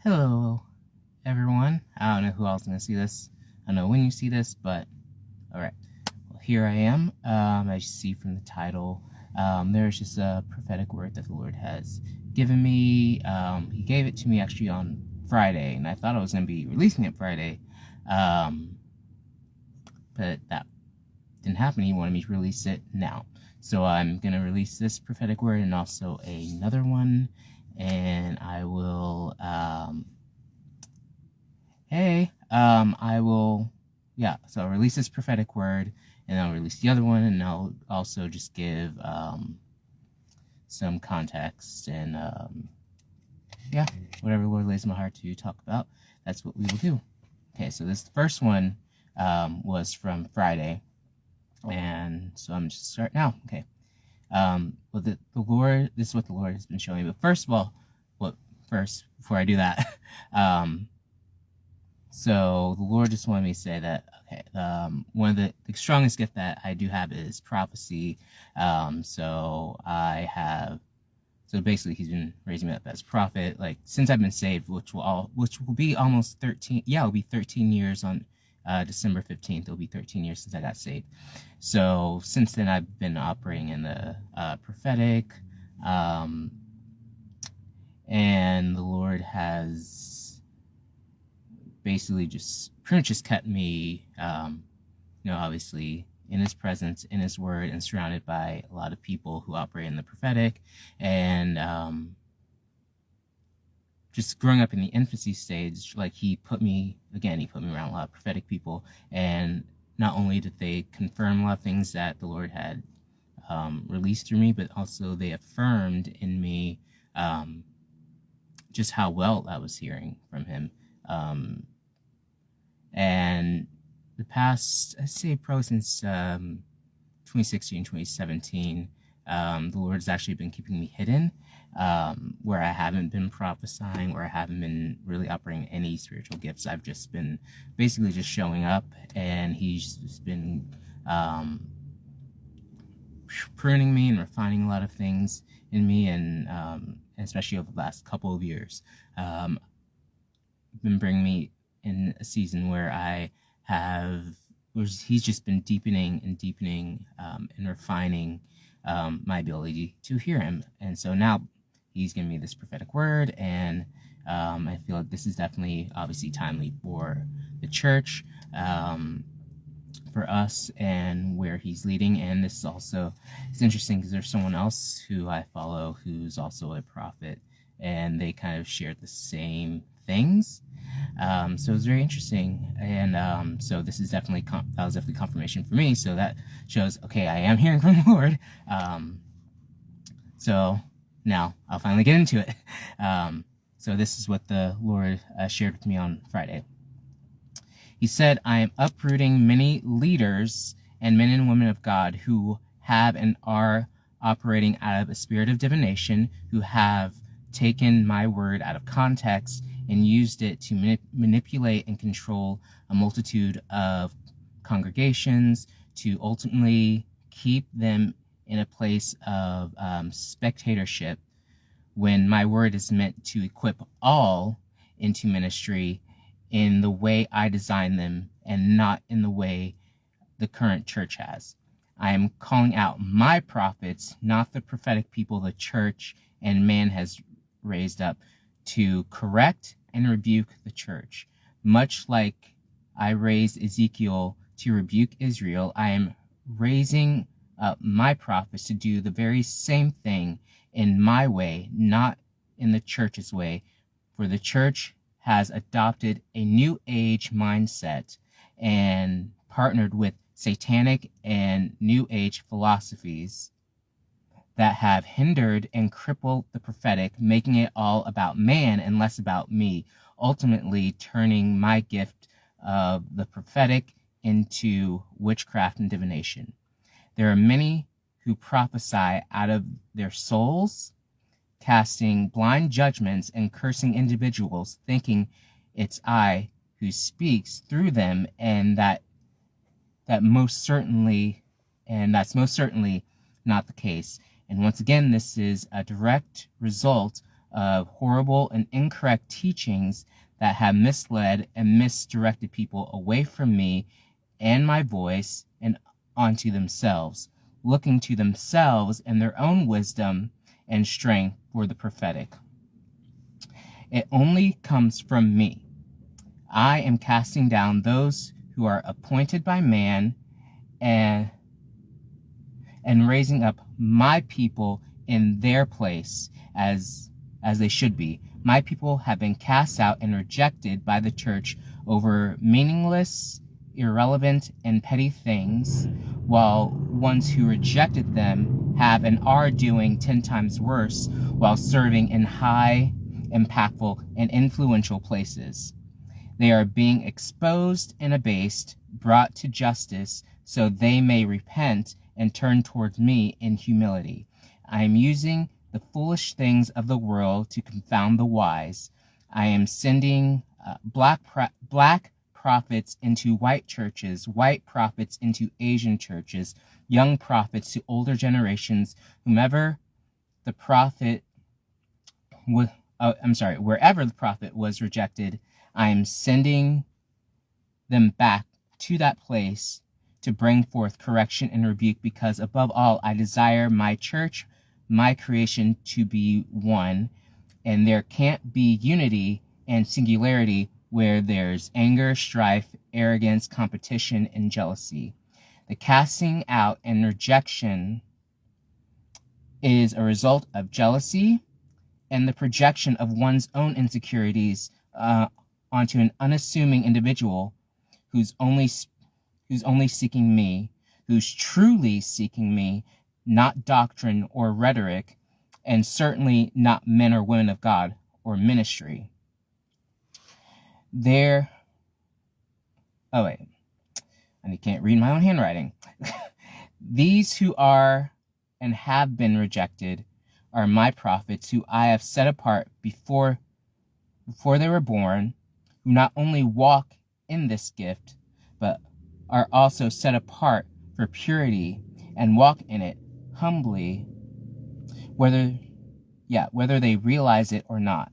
Hello, everyone. I don't know who else is going to see this. I don't know when you see this, but alright. Well, here I am. As you see from the title, there's just a prophetic word that the Lord has given me. He gave it to me actually on Friday, and I thought I was going to be releasing it Friday. But that didn't happen. He wanted me to release it now. So I'm going to release this prophetic word and also another one. And I will, so I'll release this prophetic word, and I'll release the other one, and I'll also just give, some context, and, whatever the Lord lays in my heart to talk about, that's what we will do. Okay, so this first one, was from Friday, and so I'm just starting now, okay. Well, the Lord, this is what the Lord has been showing me. But first of all, before I do that, so the Lord just wanted me to say that, okay, one of the strongest gift that I do have is prophecy. So basically he's been raising me up as prophet, like, since I've been saved, which will be almost 13, it'll be 13 years on, December 15th, it'll be 13 years since I got saved. So since then, I've been operating in the prophetic, and the Lord has basically pretty much just kept me, obviously in His presence, in His Word, and surrounded by a lot of people who operate in the prophetic, and just growing up in the infancy stage, like, he put me around a lot of prophetic people, and not only did they confirm a lot of things that the Lord had released through me, but also they affirmed in me just how well I was hearing from Him. And the past, I'd say probably since 2016, 2017, the Lord's actually been keeping me hidden, where I haven't been prophesying, or I haven't been really operating any spiritual gifts. I've just been basically just showing up, and He's just been pruning me and refining a lot of things in me, and especially over the last couple of years, been bringing me in a season where He's just been deepening and refining my ability to hear Him. And so now He's giving me this prophetic word, and I feel like this is definitely, obviously, timely for the church, for us, and where He's leading. And this is also, it's interesting because there's someone else who I follow who's also a prophet, and they kind of share the same things. So it's very interesting, and so this is definitely that was definitely confirmation for me. So that shows, okay, I am hearing from the Lord. So now I'll finally get into it. So this is what the Lord shared with me on Friday. He said, "I am uprooting many leaders and men and women of God who have and are operating out of a spirit of divination, who have taken my word out of context and used it to manipulate and control a multitude of congregations, to ultimately keep them in a place of spectatorship, when my word is meant to equip all into ministry in the way I designed them, and not in the way the current church has. I am calling out my prophets, not the prophetic people the church and man has raised up, to correct and rebuke the church. Much like I raised Ezekiel to rebuke Israel, I am raising up my prophets to do the very same thing in my way, not in the church's way. For the church has adopted a New Age mindset and partnered with Satanic and New Age philosophies that have hindered and crippled the prophetic, making it all about man and less about me, ultimately turning my gift of the prophetic into witchcraft and divination. There are many who prophesy out of their souls, casting blind judgments and cursing individuals, thinking it's I who speaks through them, and that's most certainly not the case. And once again, this is a direct result of horrible and incorrect teachings that have misled and misdirected people away from me and my voice and onto themselves, looking to themselves and their own wisdom and strength for the prophetic. It only comes from me. I am casting down those who are appointed by man and raising up my people in their place as they should be. My people have been cast out and rejected by the church over meaningless, irrelevant, and petty things, while ones who rejected them have and are doing 10 times worse while serving in high, impactful, and influential places. They are being exposed and abased, brought to justice, so they may repent and turn towards me in humility. I am using the foolish things of the world to confound the wise. I am sending black prophets into white churches, white prophets into Asian churches, young prophets to older generations, wherever the prophet was rejected, I am sending them back to that place to bring forth correction and rebuke, because above all, I desire my church, my creation, to be one, and there can't be unity and singularity where there's anger, strife, arrogance, competition, and jealousy. The casting out and rejection is a result of jealousy and the projection of one's own insecurities onto an unassuming individual who's only seeking me, who's truly seeking me, not doctrine or rhetoric, and certainly not men or women of God or ministry. I can't read my own handwriting. These who are and have been rejected are my prophets, who I have set apart before they were born, who not only walk in this gift, but are also set apart for purity and walk in it humbly, whether they realize it or not.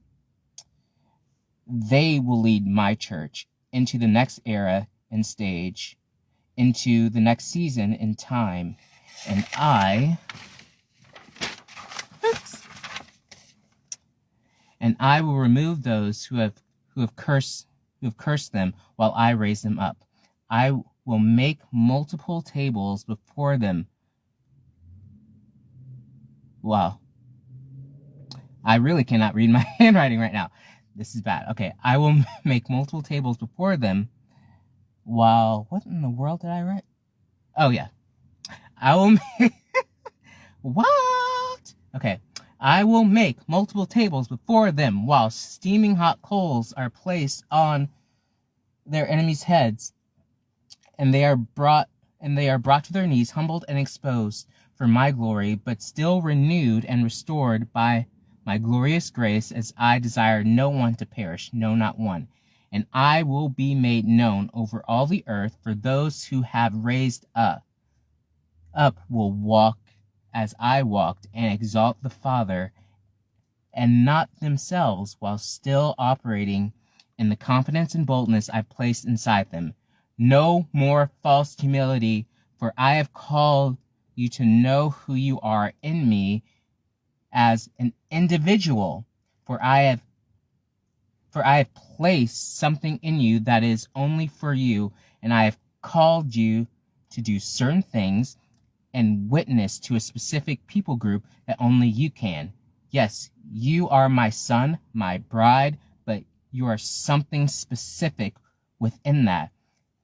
They will lead my church into the next era and stage, into the next season in time, and I will remove those who have cursed them while I raise them up. I will make multiple tables before them. Wow. I really cannot read my handwriting right now. This is bad. Okay, I will make multiple tables before them while... What in the world did I write? Oh, yeah. I will make... What? Okay. I will make multiple tables before them while steaming hot coals are placed on their enemies' heads, and they are brought to their knees, humbled and exposed for my glory, but still renewed and restored by my glorious grace, as I desire no one to perish, no, not one. And I will be made known over all the earth, for those who have raised up will walk as I walked, and exalt the Father, and not themselves, while still operating in the confidence and boldness I've placed inside them. No more false humility, for I have called you to know who you are in me as an individual, for I have placed something in you that is only for you, and I have called you to do certain things and witness to a specific people group that only you can. Yes, you are my son, my bride, but you are something specific within that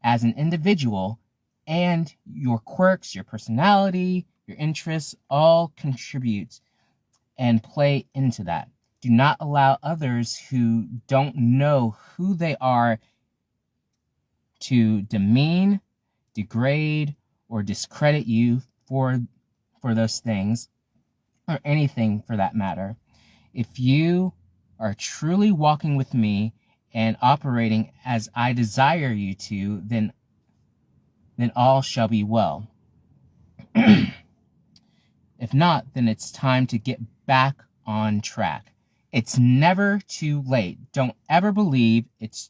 as an individual, and your quirks, your personality, your interests all contribute and play into that. Do not allow others who don't know who they are to demean, degrade, or discredit you for those things, or anything for that matter. If you are truly walking with me and operating as I desire you to, then all shall be well. If not, then it's time to get back on track. It's never too late. Don't ever believe it's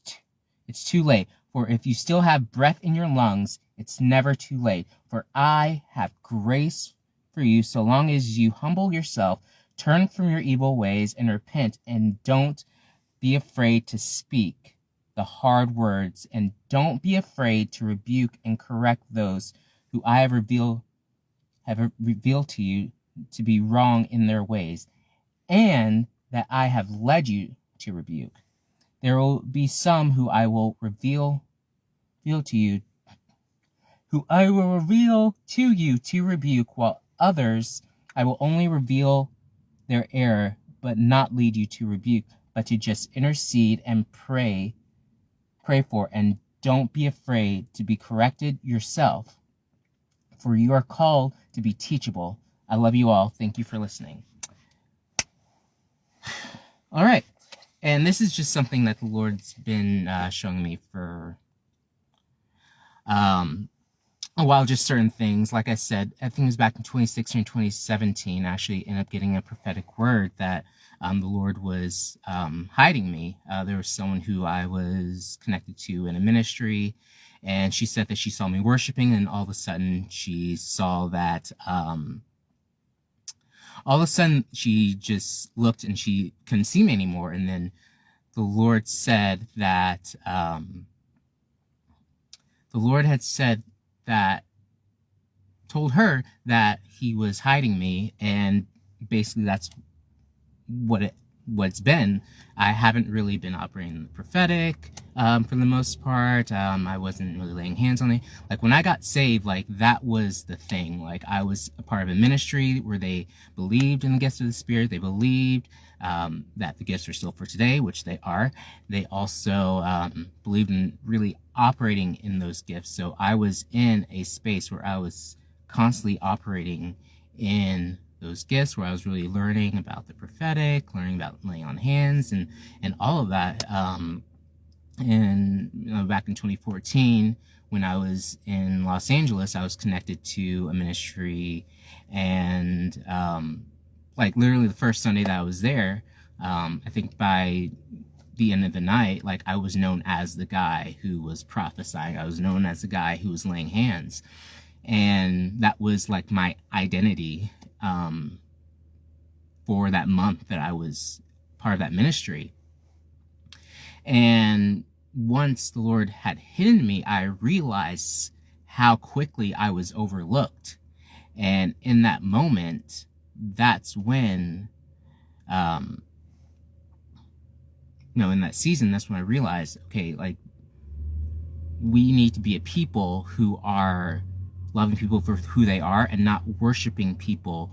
too late. For if you still have breath in your lungs, it's never too late. For I have grace for you so long as you humble yourself, turn from your evil ways, and repent, and don't be afraid to speak the hard words, and don't be afraid to rebuke and correct those who I have revealed to you to be wrong in their ways, and that I have led you to rebuke. There will be some who I will reveal to you to rebuke, while others I will only reveal their error, but not lead you to rebuke, but to just intercede and pray for, and don't be afraid to be corrected yourself, for you are called to be teachable. I love you all. Thank you for listening. All right. And this is just something that the Lord's been showing me for a while, just certain things. Like I said, I think it was back in 2016 or 2017, I actually ended up getting a prophetic word that the Lord was hiding me. There was someone who I was connected to in a ministry, and she said that she saw me worshiping, and all of a sudden she saw that all of a sudden she just looked and she couldn't see me anymore. And then the Lord said that the Lord had said that, told her that he was hiding me, and basically that's what it's been. I haven't really been operating in the prophetic for the most part. I wasn't really laying hands on it. Like when I got saved, like that was the thing. Like I was a part of a ministry where they believed in the gifts of the Spirit. They believed that the gifts are still for today, which they are. They also believed in really operating in those gifts. So I was in a space where I was constantly operating in those gifts, where I was really learning about the prophetic, learning about laying on hands, and all of that. And back in 2014, when I was in Los Angeles, I was connected to a ministry, and like literally the first Sunday that I was there, I think by the end of the night, like I was known as the guy who was prophesying. I was known as the guy who was laying hands, and that was like my identity for that month that I was part of that ministry. And once the Lord had hidden me, I realized how quickly I was overlooked. And in that moment, that's when, in that season, that's when I realized, okay, like we need to be a people who are loving people for who they are and not worshiping people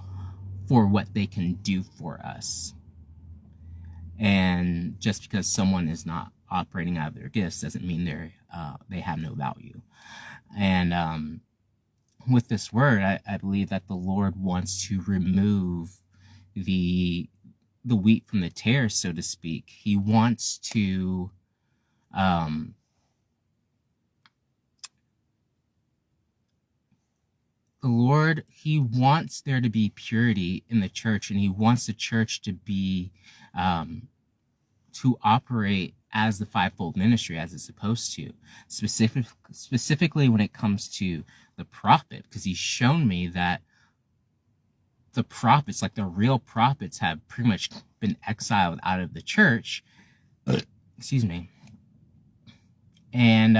for what they can do for us. And just because someone is not operating out of their gifts doesn't mean they have no value. And with this word, I believe that the Lord wants to remove the wheat from the tares, so to speak. He wants to the Lord, he wants there to be purity in the church, and he wants the church to be, to operate as the fivefold ministry, as it's supposed to, specifically when it comes to the prophet, because he's shown me that the prophets, like the real prophets, have pretty much been exiled out of the church. Excuse me. And,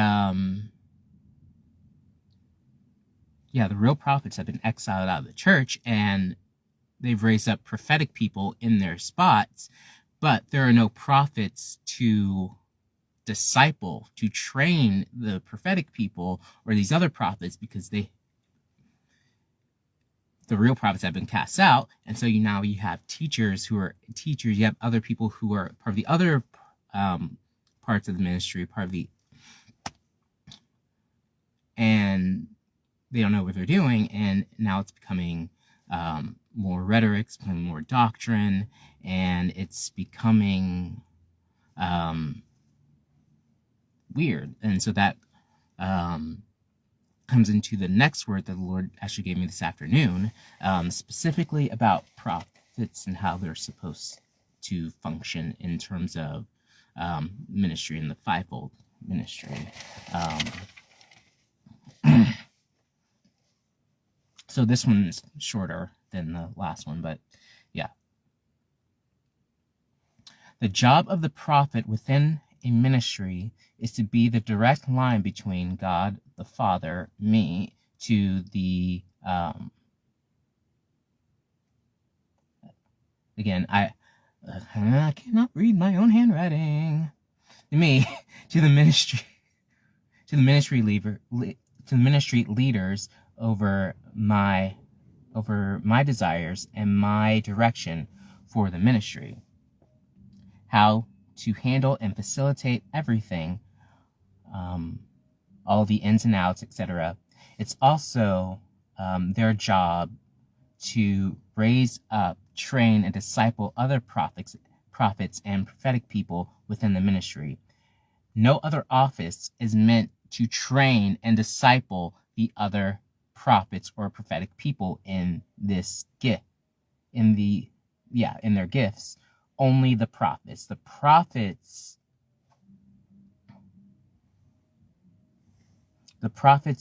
the real prophets have been exiled out of the church, and they've raised up prophetic people in their spots, but there are no prophets to disciple, to train the prophetic people or these other prophets, because the real prophets have been cast out. And so now you have teachers who are teachers, you have other people who are part of the other parts of the ministry, and they don't know what they're doing, and now it's becoming more rhetoric, it's becoming more doctrine, and it's becoming weird. And so that comes into the next word that the Lord actually gave me this afternoon, specifically about prophets and how they're supposed to function in terms of ministry in the fivefold ministry. So this one's shorter than the last one, but yeah. The job of the prophet within a ministry is to be the direct line between God, the Father, me, to the, again, I cannot read my own handwriting. Me, to the ministry leaders over my desires and my direction for the ministry. How to handle and facilitate everything, all the ins and outs, etc. It's also their job to raise up, train, and disciple other prophets and prophetic people within the ministry. No other office is meant to train and disciple the other prophets or prophetic people in this gift, in their gifts. Only the prophets. The prophets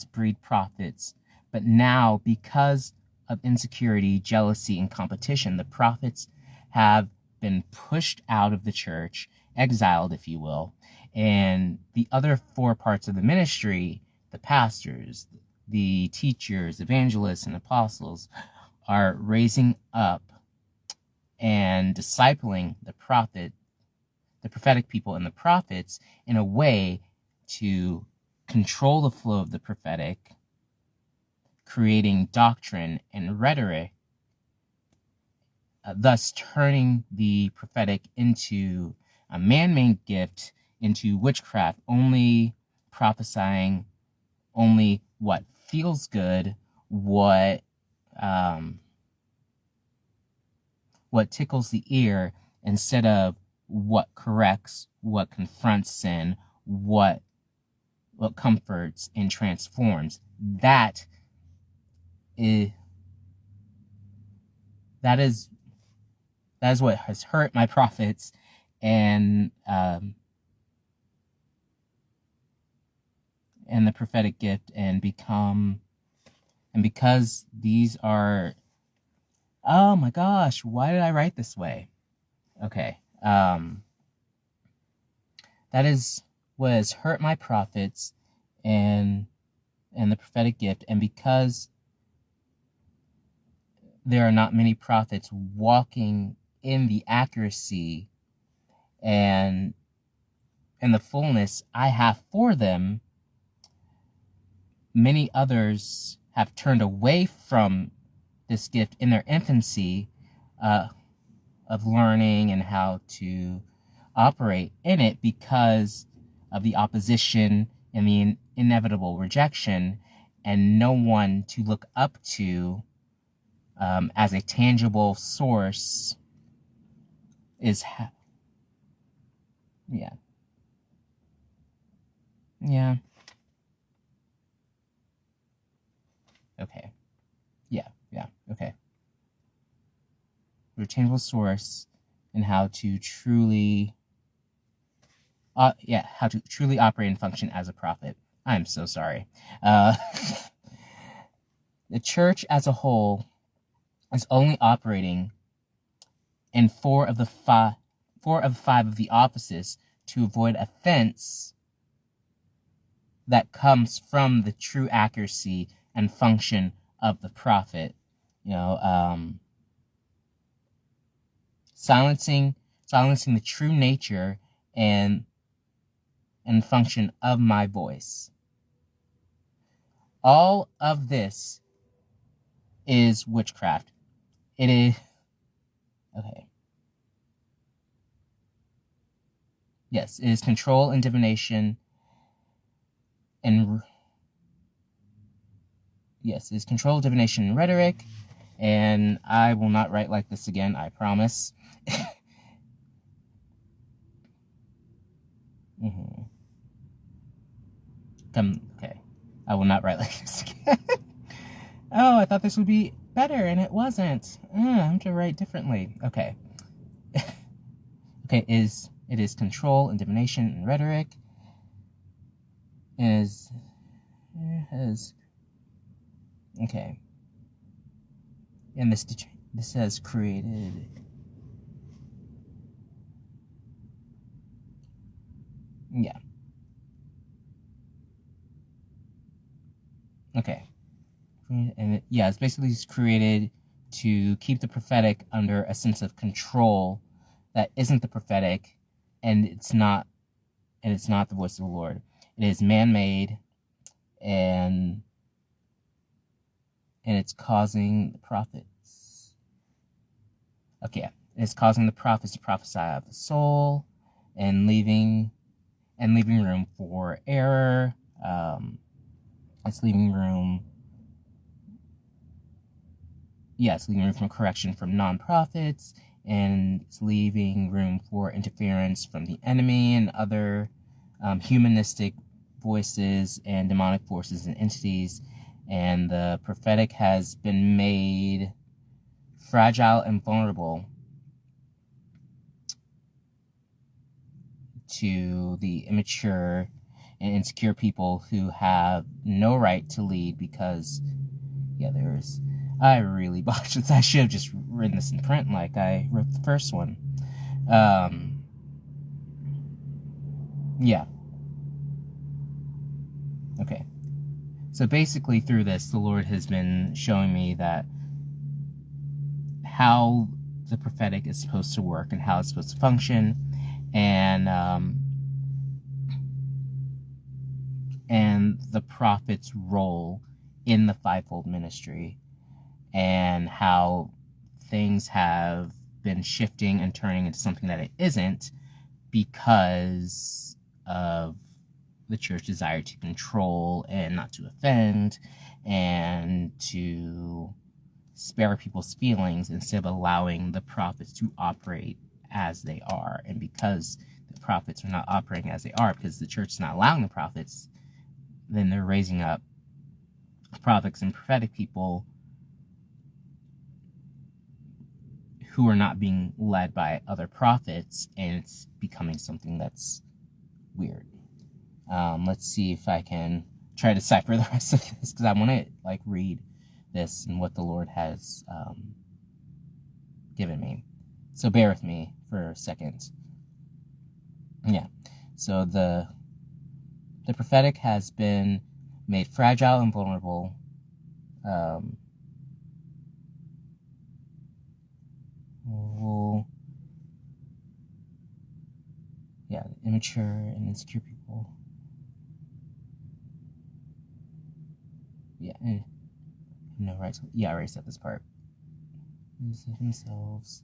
breed prophets, but now, because of insecurity, jealousy, and competition, the prophets have been pushed out of the church, exiled, if you will, and the other four parts of the ministry, the pastors, the teachers, evangelists, and apostles, are raising up and discipling the prophetic people and the prophets in a way to control the flow of the prophetic, creating doctrine and rhetoric, thus turning the prophetic into a man-made gift, into witchcraft, only prophesying only what feels good, what tickles the ear, instead of what corrects, what confronts sin, what comforts and transforms. That is what has hurt my prophets and the prophetic gift, and because these are, oh my gosh, why did I write this way? Okay. That is what has hurt my prophets and the prophetic gift, and because there are not many prophets walking in the accuracy and the fullness I have for them, many others have turned away from this gift in their infancy of learning and how to operate in it, because of the opposition and the inevitable rejection, and no one to look up to as a tangible source is yeah. Okay. Okay. A tangible source, and how to truly operate and function as a prophet. I'm so sorry. The church as a whole is only operating in four of the five of the offices to avoid offense that comes from the true accuracy and function of the prophet. Silencing the true nature and function of my voice. All of this is witchcraft. It is okay. Yes, it is control and divination, and yes, it is control, divination, and rhetoric. And I will not write like this again, I promise. Okay. I will not write like this again. Oh, I thought this would be better, and it wasn't. I have to write differently. Okay. Okay, it is control and divination and rhetoric. Okay. And this has created. Yeah. Okay. And it's basically created to keep the prophetic under a sense of control that isn't the prophetic, and it's not the voice of the Lord. It is man-made, and it's causing the prophets. Okay, it's causing the prophets to prophesy of the soul, and leaving room for error. It's leaving room. Yeah, it's leaving room for correction from non-prophets, and it's leaving room for interference from the enemy and other humanistic voices and demonic forces and entities. And the prophetic has been made fragile and vulnerable to the immature and insecure people who have no right to lead, because I really botched this. I should have just written this in print like I wrote the first one. Yeah. Okay. So basically through this, the Lord has been showing me that how the prophetic is supposed to work and how it's supposed to function, and the prophet's role in the fivefold ministry, and how things have been shifting and turning into something that it isn't because of the church's desire to control and not to offend and to spare people's feelings instead of allowing the prophets to operate as they are. And because the prophets are not operating as they are, because the church is not allowing the prophets, then they're raising up prophets and prophetic people who are not being led by other prophets, and it's becoming something that's weird. Let's see if I can try to decipher the rest of this, because I want to read this and what the Lord has given me. So bear with me for a second. Yeah. So the prophetic has been made fragile and vulnerable. Immature and insecure people. Yeah, no right. Yeah, I already said this part. Use themselves.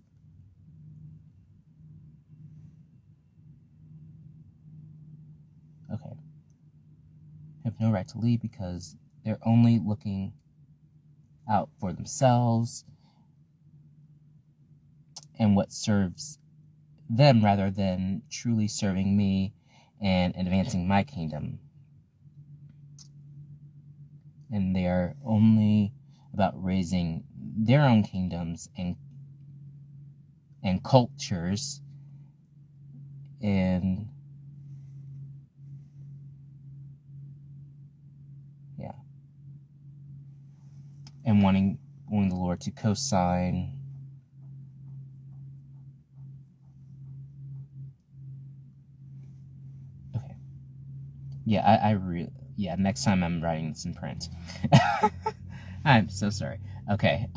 Okay. Have no right to lead because they're only looking out for themselves and what serves them rather than truly serving me and advancing my kingdom. And they are only about raising their own kingdoms and cultures and wanting the Lord to co-sign next time I'm writing this in print. I'm so sorry. Okay.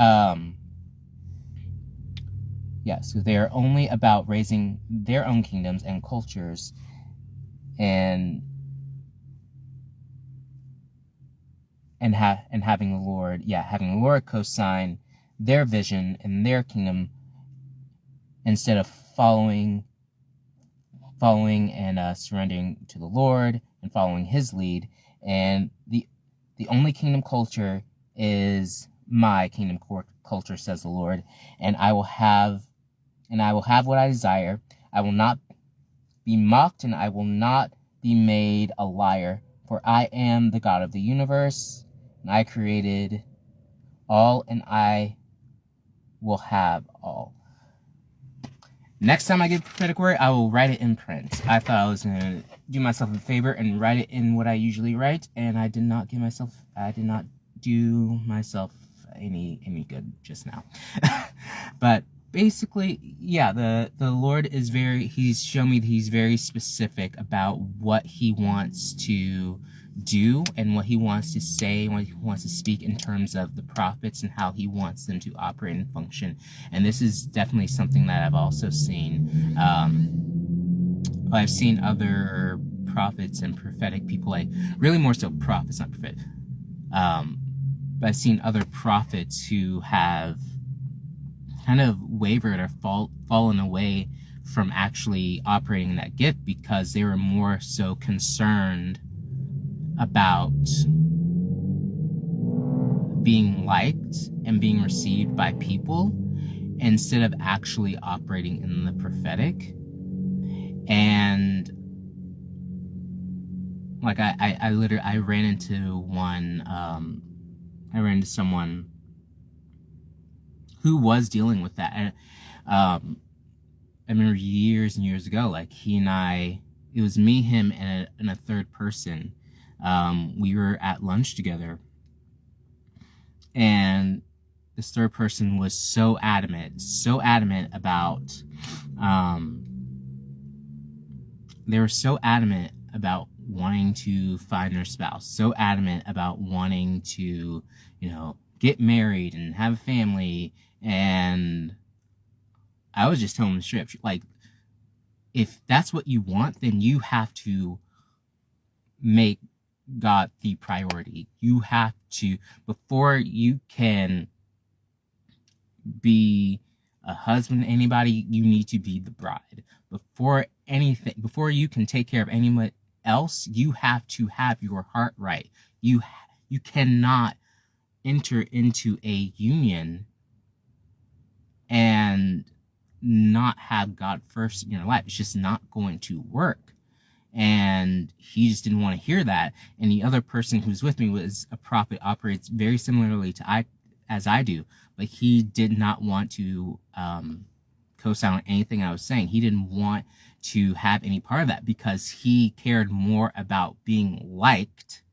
So they are only about raising their own kingdoms and cultures and having the Lord co-sign their vision and their kingdom instead of following and surrendering to the Lord and following His lead. And the only kingdom culture is my kingdom culture, says the Lord, and I will have what I desire. I will not be mocked, and I will not be made a liar, for I am the God of the universe, and I created all, and I will have all. Next time I give a prophetic word, I will write it in print. I thought I was going to do myself a favor and write it in what I usually write, and I did not do myself any good just now. But basically, yeah, the Lord is he's shown me that he's very specific about what he wants to do and what he wants to say and what he wants to speak in terms of the prophets and how he wants them to operate and function. And this is definitely something that I've also seen. I've seen other prophets and prophetic people, like really more so prophets, not prophet. But I've seen other prophets who have kind of wavered or fallen away from actually operating in that gift because they were more so concerned about being liked and being received by people instead of actually operating in the prophetic. And like I ran into someone who was dealing with that. And I remember years and years ago, like it was me, him, and a third person. We were at lunch together, and this third person was so adamant about, they were so adamant about wanting to find their spouse, so adamant about wanting to, get married and have a family. And I was just telling them straight up, like, if that's what you want, then you have to make God the priority. You have to, before you can be a husband to anybody, you need to be the bride. Before you can take care of anyone else, you have to have your heart right. You cannot enter into a union and not have God first in your life. It's just not going to work. And he just didn't want to hear that. And the other person who was with me was a prophet, operates very similarly to as I do, but he did not want to co-sign on anything I was saying. He didn't want to have any part of that because he cared more about being liked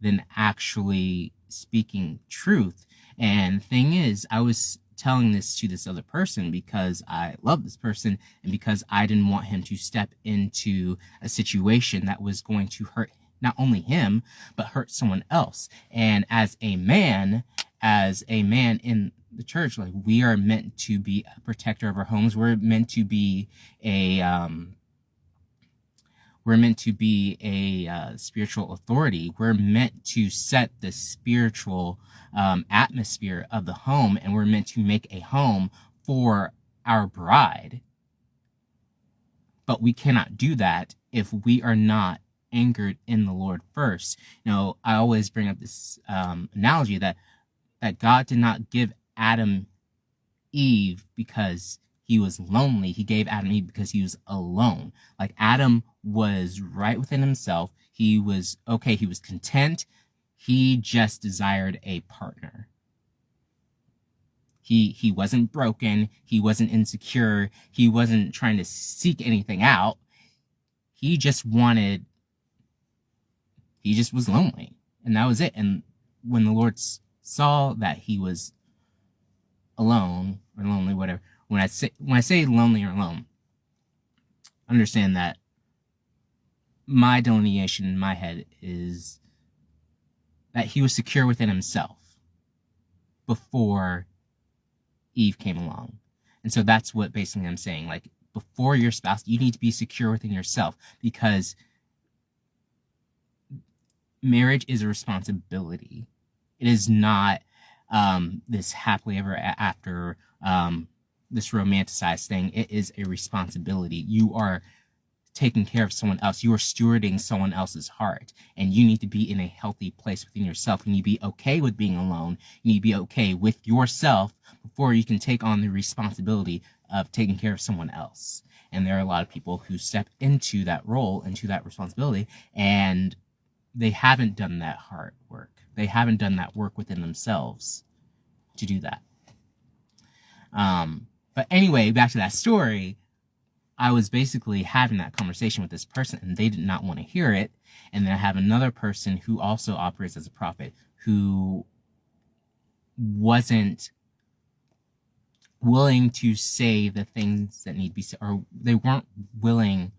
than actually speaking truth. And the thing is, I was telling this to this other person because I love this person and because I didn't want him to step into a situation that was going to hurt not only him, but hurt someone else. And as a man in the church, like, we are meant to be a protector of our homes. We're meant to be a spiritual authority. We're meant to set the spiritual atmosphere of the home, and we're meant to make a home for our bride. But we cannot do that if we are not anchored in the Lord first. I always bring up this analogy that God did not give Adam Eve because he was lonely. He gave Adam Eve because he was alone. Like, Adam was right within himself. He was okay. He was content. He just desired a partner. He wasn't broken. He wasn't insecure. He wasn't trying to seek anything out. He just was lonely. And that was it. And when the Lord saw that he was alone or lonely, whatever, when I say lonely or alone, understand that my delineation in my head is that he was secure within himself before Eve came along. And so that's what basically I'm saying. Like, before your spouse, you need to be secure within yourself, because marriage is a responsibility. It is not this happily ever after, this romanticized thing. It is a responsibility. You are taking care of someone else. You are stewarding someone else's heart, and you need to be in a healthy place within yourself. You need to be okay with being alone. You need to be okay with yourself before you can take on the responsibility of taking care of someone else. And there are a lot of people who step into that role, into that responsibility, and they haven't done that hard work. They haven't done that work within themselves to do that. But anyway, back to that story. I was basically having that conversation with this person and they did not want to hear it. And then I have another person who also operates as a prophet who wasn't willing to say the things that need to be said, or they weren't willing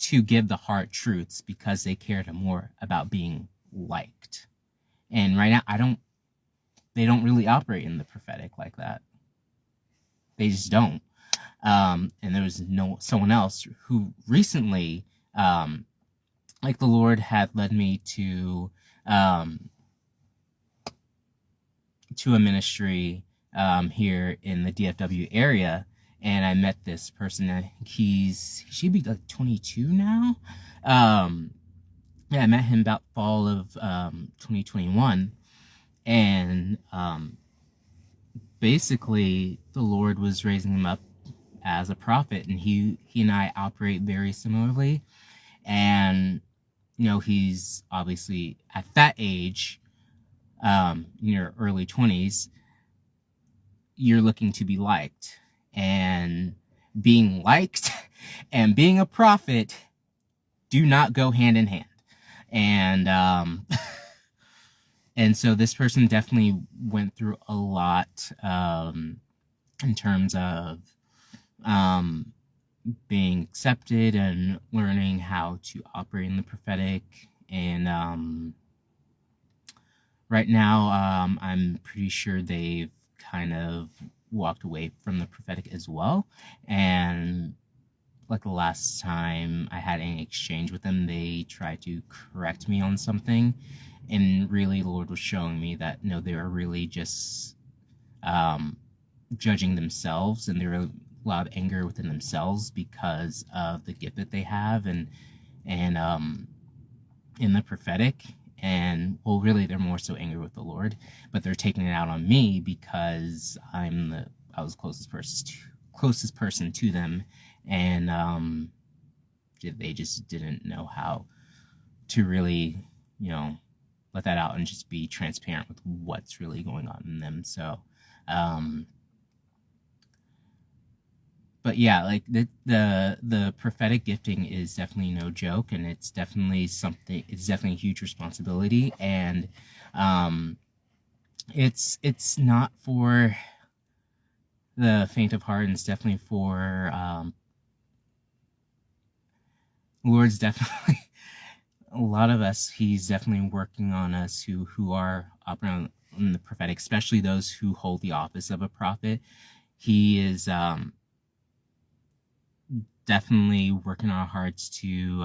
to give the hard truths because they cared more about being liked. And right now, they don't really operate in the prophetic like that. They just don't. And there was someone else who recently, like the Lord had led me to a ministry here in the DFW area, and I met this person. I think he should be like 22 now. Yeah, I met him about fall of 2021, and basically the Lord was raising him up as a prophet, and he and I operate very similarly. And he's obviously at that age, in your early 20s, you're looking to be liked, and being liked and being a prophet do not go hand in hand. And and so this person definitely went through a lot in terms of being accepted and learning how to operate in the prophetic. And right now, I'm pretty sure they've kind of walked away from the prophetic as well. And like the last time I had any exchange with them, they tried to correct me on something. And really, the Lord was showing me that, no, they were really just judging themselves, and there were a lot of anger within themselves because of the gift that they have, and in the prophetic. And well, really, they're more so angry with the Lord, but they're taking it out on me because I was closest person to them, and they just didn't know how to really, let that out and just be transparent with what's really going on in them. So, but yeah, like the prophetic gifting is definitely no joke, and it's definitely a huge responsibility, and it's not for the faint of heart, and it's definitely for Lord's definitely a lot of us. He's definitely working on us who are operating in the prophetic, especially those who hold the office of a prophet. He is definitely working on our hearts to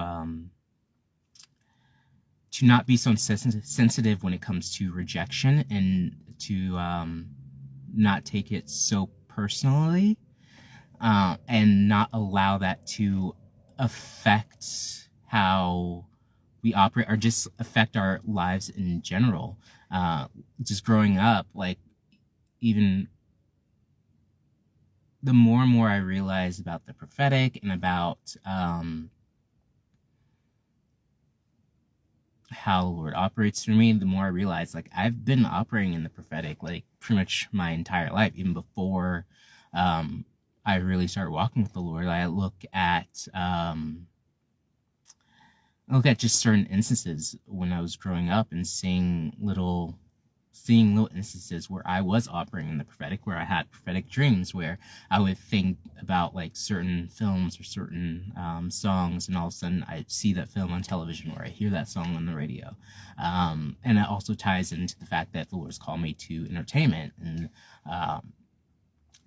not be so sensitive when it comes to rejection, and to not take it so personally, and not allow that to affect how we operate, or just affect our lives in general. Just growing up, like, even the more and more I realize about the prophetic and about how the Lord operates through me, the more I realize, like, I've been operating in the prophetic, like, pretty much my entire life, even before I really started walking with the Lord. I look at just certain instances when I was growing up, and seeing little instances where I was operating in the prophetic, where I had prophetic dreams, where I would think about like certain films or certain songs, and all of a sudden I see that film on television, or I hear that song on the radio. And it also ties into the fact that the Lord's called me to entertainment. And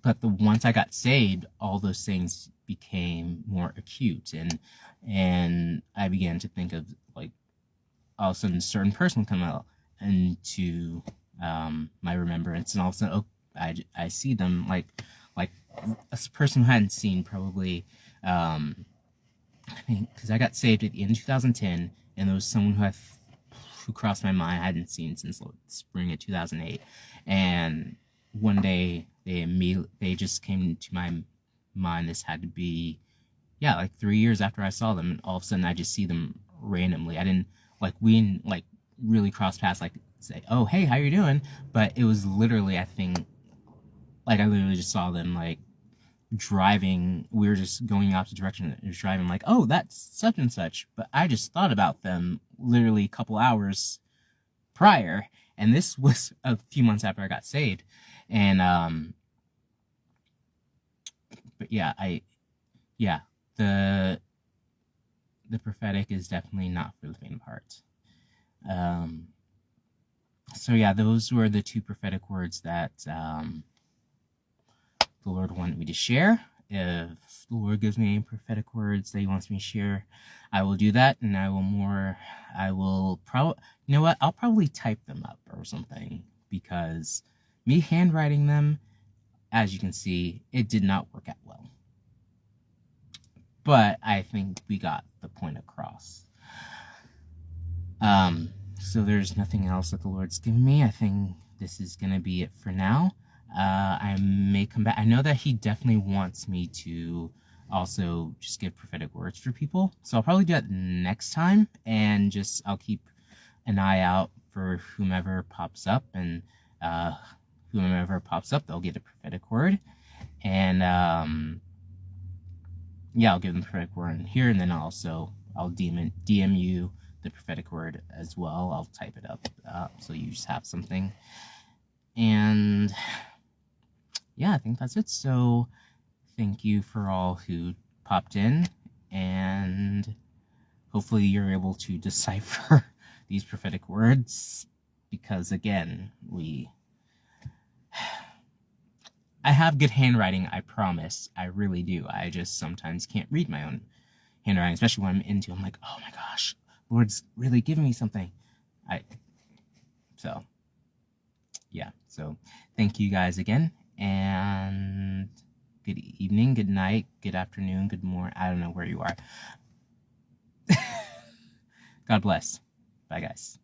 but once I got saved, all those things became more acute, and I began to think of, like, all of a sudden a certain person come out into my remembrance, and all of a sudden, I see them like a person who I hadn't seen probably, I think, because I got saved at the end of 2010, and there was someone who crossed my mind I hadn't seen since spring of 2008, and one day they just came to my mind. This had to be, like 3 years after I saw them, and all of a sudden I just see them randomly. We didn't really cross paths, like say, oh, hey, how you doing? But it was literally, I think, like, I literally just saw them like driving. We were just going opposite direction. It was driving like, oh, that's such and such. But I just thought about them literally a couple hours prior. And this was a few months after I got saved. And, but yeah, the prophetic is definitely not for the faint of heart. So yeah, those were the 2 prophetic words that the Lord wanted me to share. If the Lord gives me any prophetic words that he wants me to share, I will do that, and I'll probably type them up or something, because me handwriting them, as you can see, it did not work out well. But I think we got the point across. So there's nothing else that the Lord's given me. I think this is going to be it for now. I may come back. I know that he definitely wants me to also just give prophetic words for people. So I'll probably do that next time, and I'll keep an eye out for whomever pops up, and whomever pops up, they'll get a prophetic word. And yeah, I'll give them a prophetic word here, and then I'll DM you the prophetic word as well. I'll type it up so you just have something. And yeah, I think that's it. So thank you for all who popped in, and hopefully you're able to decipher these prophetic words, because again, I have good handwriting, I promise. I really do. I just sometimes can't read my own handwriting, especially when I'm like, oh my gosh, Lord's really giving me something. So thank you guys again, and good evening, good night, good afternoon, good morning. I don't know where you are. God bless. Bye, guys.